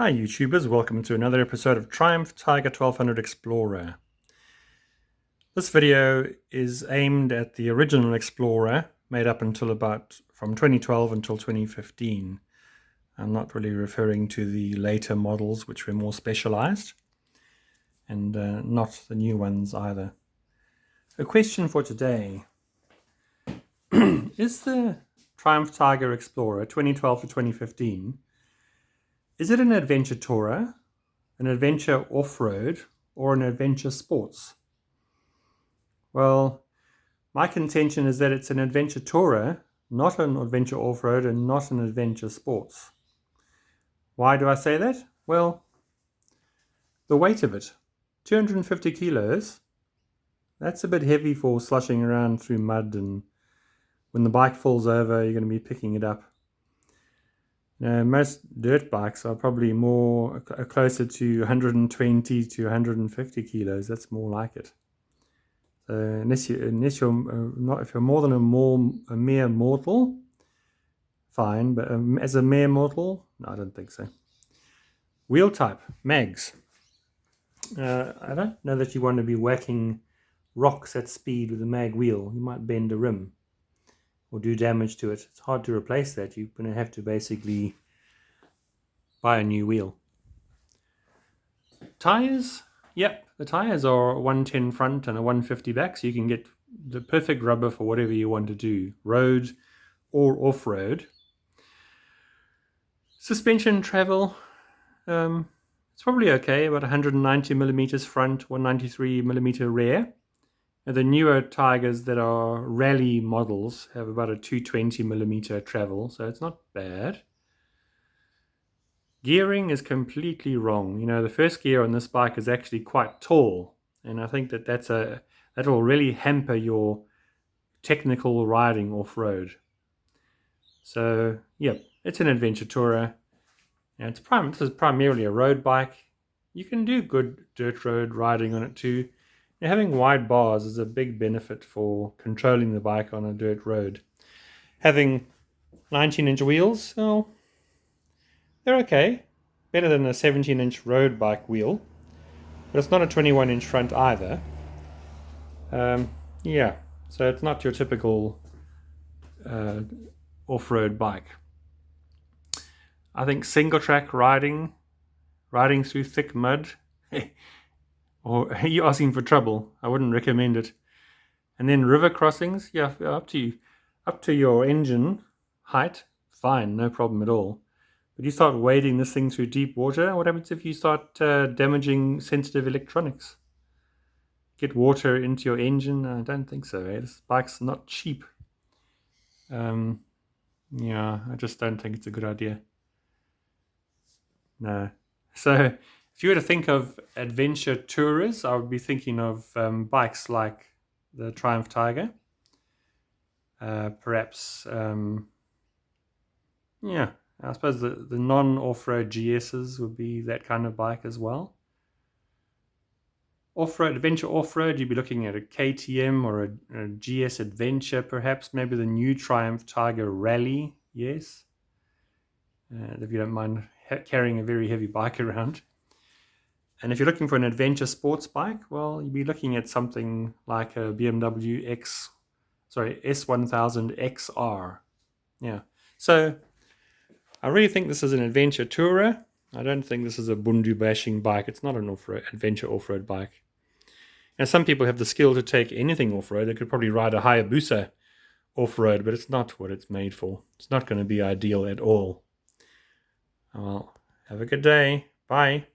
Hi YouTubers, welcome to another episode of Triumph Tiger 1200 Explorer. This video is aimed at the original Explorer, made up until from 2012 until 2015. I'm not really referring to the later models which were more specialized, and not the new ones either. A question for today. Is the Triumph Tiger Explorer 2012 to 2015, is it an adventure tourer, an adventure off-road, or an adventure sports? Well, my contention is that it's an adventure tourer, not an adventure off-road and not an adventure sports. Why do I say that? Well, the weight of it, 250 kilos, that's a bit heavy for slushing around through mud, and when the bike falls over, you're going to be picking it up. Most dirt bikes are probably closer to 120 to 150 kilos. That's more like it. So unless you're not, if you're more than a mere mortal, fine. But as a mere mortal, no, I don't think so. Wheel type, mags. I don't know that you want to be whacking rocks at speed with a mag wheel. You might bend a rim or do damage to it. It's hard to replace that. You're going to have to basically buy a new wheel. Tires, yep, the tires are a 110 front and a 150 back, so you can get the perfect rubber for whatever you want to do, road or off-road. Suspension travel, it's probably okay, about 190 millimeters front, 193 millimeter rear. And the newer Tigers that are rally models have about a 220 millimeter travel, so it's not bad. Gearing is completely wrong. You know, the first gear on this bike is actually quite tall, and I think that will really hamper your technical riding off-road. So, yep, it's an adventure tourer. And this is primarily a road bike. You can do good dirt road riding on it too. And having wide bars is a big benefit for controlling the bike on a dirt road. Having 19-inch wheels, well, they're okay. Better than a 17-inch road bike wheel. But it's not a 21-inch front either. Yeah, so it's not your typical off-road bike. I think single-track riding through thick mud, or are you asking for trouble? I wouldn't recommend it. And then river crossings, yeah, up to your engine height, fine, no problem at all. But you start wading this thing through deep water, what happens if you start damaging sensitive electronics? Get water into your engine? I don't think so. This bike's not cheap. Yeah, I just don't think it's a good idea. No. So if you were to think of adventure tourers, I would be thinking of bikes like the Triumph Tiger. Perhaps, yeah, I suppose the non-off-road GSs would be that kind of bike as well. Off-road, adventure off-road, you'd be looking at a KTM or a GS Adventure, perhaps, maybe the new Triumph Tiger Rally, yes. If you don't mind carrying a very heavy bike around. And if you're looking for an adventure sports bike, well, you'd be looking at something like a BMW S1000 XR. Yeah. So I really think this is an adventure tourer. I don't think this is a bundu bashing bike. It's not an adventure off-road bike. Now, some people have the skill to take anything off-road. They could probably ride a Hayabusa off-road, but it's not what it's made for. It's not going to be ideal at all. Well, have a good day. Bye.